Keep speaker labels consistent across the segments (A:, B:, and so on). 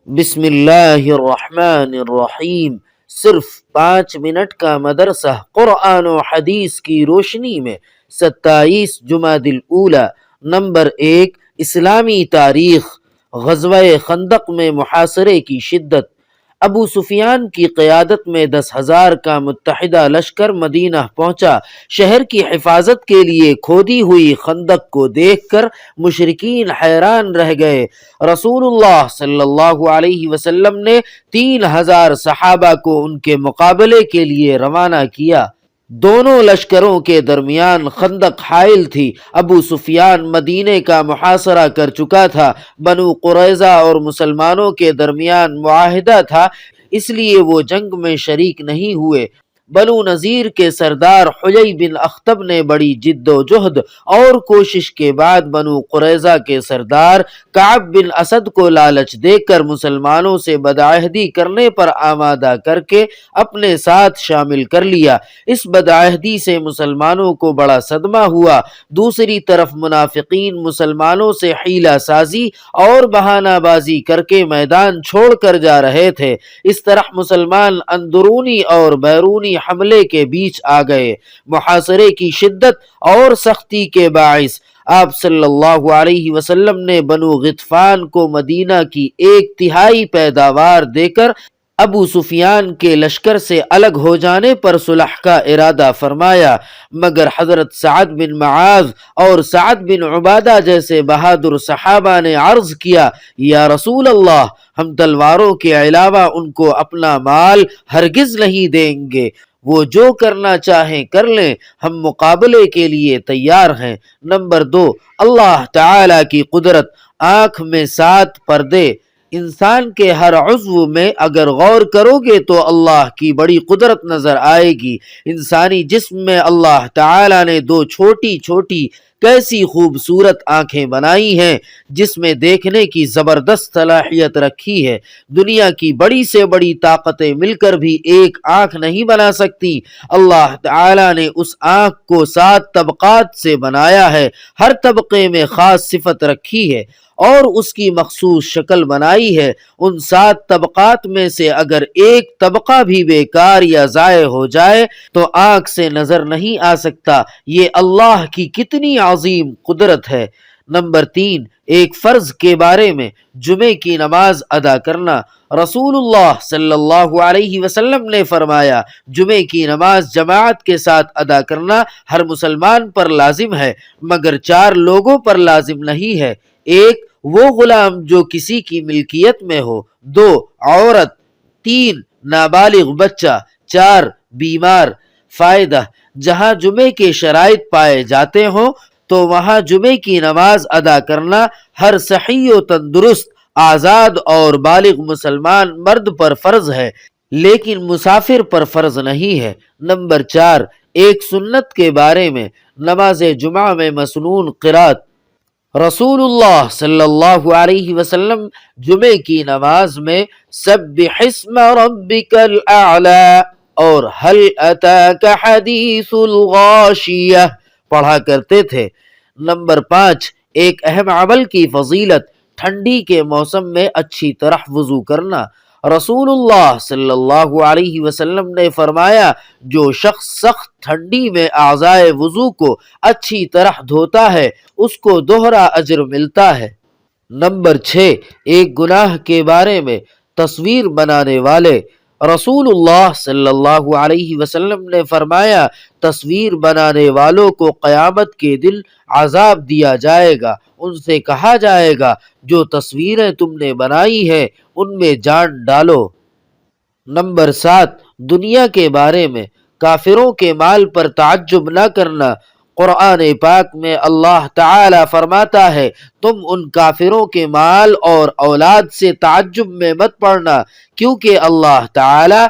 A: بسم اللہ الرحمن الرحیم۔ صرف 5 منٹ کا مدرسہ قرآن و حدیث کی روشنی میں 27 جمادی الاولی۔ نمبر 1، اسلامی تاریخ۔ غزوہ خندق میں محاصرے کی شدت۔ ابو سفیان کی قیادت میں 10,000 کا متحدہ لشکر مدینہ پہنچا۔ شہر کی حفاظت کے لیے کھودی ہوئی خندق کو دیکھ کر مشرکین حیران رہ گئے۔ رسول اللہ صلی اللہ علیہ وسلم نے 3,000 صحابہ کو ان کے مقابلے کے لیے روانہ کیا۔ دونوں لشکروں کے درمیان خندق حائل تھی۔ ابو سفیان مدینے کا محاصرہ کر چکا تھا۔ بنو قریظہ اور مسلمانوں کے درمیان معاہدہ تھا، اس لیے وہ جنگ میں شریک نہیں ہوئے۔ بنو نذیر کے سردار حیی بن اخطب نے بڑی جد و جہد اور کوشش کے بعد بنو قریظہ کے سردار کعب بن اسد کو لالچ دے کر مسلمانوں سے بدعہدی کرنے پر آمادہ کر کے اپنے ساتھ شامل کر لیا۔ اس بدعہدی سے مسلمانوں کو بڑا صدمہ ہوا۔ دوسری طرف منافقین مسلمانوں سے حیلہ سازی اور بہانہ بازی کر کے میدان چھوڑ کر جا رہے تھے۔ اس طرح مسلمان اندرونی اور بیرونی حملے کے بیچ آ گئے۔ محاصرے کی شدت اور سختی کے باعث آپ صلی اللہ علیہ وسلم نے بنو غطفان کو مدینہ کی 1/3 پیداوار دے کر ابو سفیان کے لشکر سے الگ ہو جانے پر صلح کا ارادہ فرمایا، مگر حضرت سعد بن معاذ اور سعد بن عبادہ جیسے بہادر صحابہ نے عرض کیا، یا رسول اللہ، ہم تلواروں کے علاوہ ان کو اپنا مال ہرگز نہیں دیں گے۔ وہ جو کرنا چاہیں کر لیں، ہم مقابلے کے لیے تیار ہیں۔ نمبر 2، اللہ تعالی کی قدرت۔ آنکھ میں 7 پردے۔ انسان کے ہر عضو میں اگر غور کرو گے تو اللہ کی بڑی قدرت نظر آئے گی۔ انسانی جسم میں اللہ تعالی نے 2 چھوٹی چھوٹی کیسی خوبصورت آنکھیں بنائی ہیں، جس میں دیکھنے کی زبردست صلاحیت رکھی ہے۔ دنیا کی بڑی سے بڑی طاقتیں مل کر بھی ایک آنکھ نہیں بنا سکتی۔ اللہ تعالی نے اس آنکھ کو 7 طبقات سے بنایا ہے، ہر طبقے میں خاص صفت رکھی ہے اور اس کی مخصوص شکل بنائی ہے۔ ان 7 طبقات میں سے اگر ایک طبقہ بھی بیکار یا ضائع ہو جائے تو آنکھ سے نظر نہیں آ سکتا۔ یہ اللہ کی کتنی عظیم قدرت ہے۔ نمبر 3، ایک فرض کے بارے میں، جمعے کی نماز ادا کرنا۔ رسول اللہ صلی اللہ علیہ وسلم نے فرمایا، جمعے کی نماز جماعت کے ساتھ ادا کرنا ہر مسلمان پر لازم ہے، مگر 4 لوگوں پر لازم نہیں ہے۔ 1، وہ غلام جو کسی کی ملکیت میں ہو۔ 2، عورت۔ 3، نابالغ بچہ۔ 4، بیمار۔ فائدہ: جہاں جمعے کے شرائط پائے جاتے ہوں تو وہاں جمعے کی نماز ادا کرنا ہر صحیح و تندرست، آزاد اور بالغ مسلمان مرد پر فرض ہے، لیکن مسافر پر فرض نہیں ہے۔ نمبر 4، ایک سنت کے بارے میں، نماز جمعہ میں مسنون قرات۔ رسول اللہ صلی اللہ علیہ وسلم جمعے کی نماز میں سبح اسم ربک الاعلی اور هل اتاک حدیث الغاشیہ پڑھا کرتے تھے۔ نمبر 5، ایک اہم عمل کی فضیلت، ٹھنڈی کے موسم میں اچھی طرح وضو کرنا۔ رسول اللہ صلی اللہ علیہ وسلم نے فرمایا، جو شخص سخت ٹھنڈی میں اعضائے وضو کو اچھی طرح دھوتا ہے اس کو دوہرا اجر ملتا ہے۔ نمبر 6، ایک گناہ کے بارے میں، تصویر بنانے والے۔ رسول اللہ صلی اللہ علیہ وسلم نے فرمایا، تصویر بنانے والوں کو قیامت کے دن عذاب دیا جائے گا۔ ان سے کہا جائے گا، جو تصویریں تم نے بنائی ہیں ان میں جان ڈالو۔ نمبر 7، دنیا کے بارے میں، کافروں کے مال پر تعجب نہ کرنا۔ قرآن پاک میں اللہ تعالی فرماتا ہے، تم ان کافروں کے مال اور اولاد سے تعجب میں مت پڑنا، کیونکہ اللہ تعالی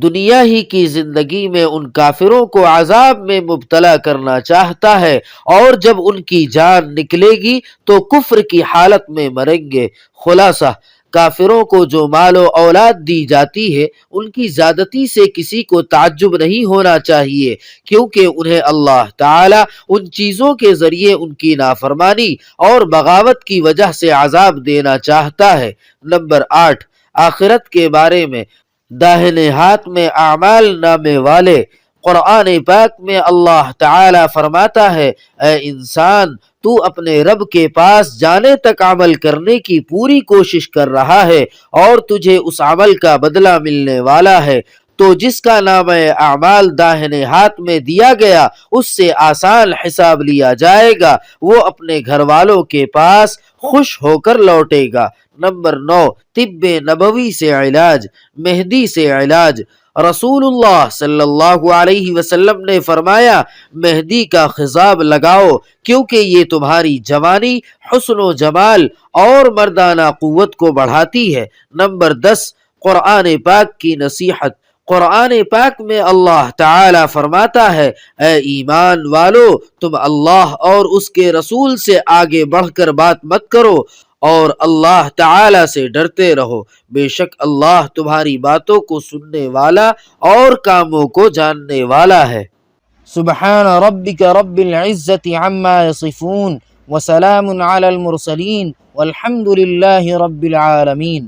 A: دنیا ہی کی زندگی میں ان کافروں کو عذاب میں مبتلا کرنا چاہتا ہے، اور جب ان کی جان نکلے گی تو کفر کی حالت میں مریں گے۔ خلاصہ: کافروں کو جو مال و اولاد دی جاتی ہے ان کی زیادتی سے کسی کو تعجب نہیں ہونا چاہیے، کیونکہ انہیں اللہ تعالی ان چیزوں کے ذریعے ان کی نافرمانی اور بغاوت کی وجہ سے عذاب دینا چاہتا ہے۔ نمبر 8، آخرت کے بارے میں داہنے ہاتھ میں اعمال نامے والے۔ قرآن پاک میں اللہ تعالی فرماتا ہے، اے انسان تو اپنے رب کے پاس جانے تک عمل کرنے کی پوری کوشش کر رہا ہے اور تجھے اس عمل کا بدلہ ملنے والا ہے، تو جس کا نامہ اعمال داہنے ہاتھ میں دیا گیا اس سے آسان حساب لیا جائے گا، وہ اپنے گھر والوں کے پاس خوش ہو کر لوٹے گا۔ نمبر 9، طب نبوی سے علاج، مہدی سے علاج۔ رسول اللہ صلی اللہ علیہ وسلم نے فرمایا، مہدی کا خضاب لگاؤ کیونکہ یہ تمہاری جوانی، حسن و جمال اور مردانہ قوت کو بڑھاتی ہے۔ نمبر 10، قرآن پاک کی نصیحت۔ قرآن پاک میں اللہ تعالی فرماتا ہے، اے ایمان والو تم اللہ اور اس کے رسول سے آگے بڑھ کر بات مت کرو اور اللہ تعالی سے ڈرتے رہو، بے شک اللہ تمہاری باتوں کو سننے والا اور کاموں کو جاننے والا ہے۔
B: سبحان ربک رب العزت عما یصفون وسلام علی المرسلین والحمد للہ رب العالمین۔